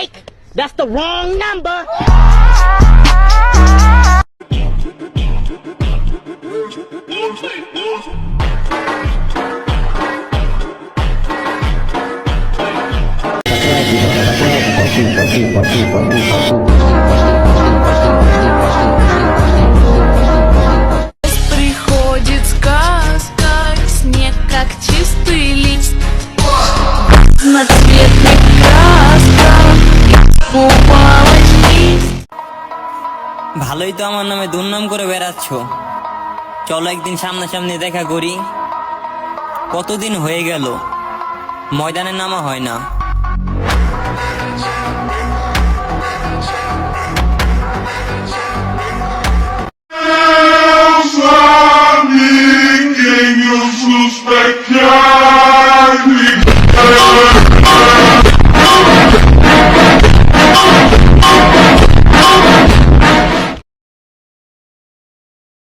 Psych! That's the wrong number! Приходит сказка, снег как чистый лист, на цветных красках упала лист. ভালোই তো আমার নামে দুর্নাম করে বেড়াচ্ছ, চলো একদিন সামনাসামনি দেখা করি। কতদিন হয়ে গেল ময়দানে নামা হয় না।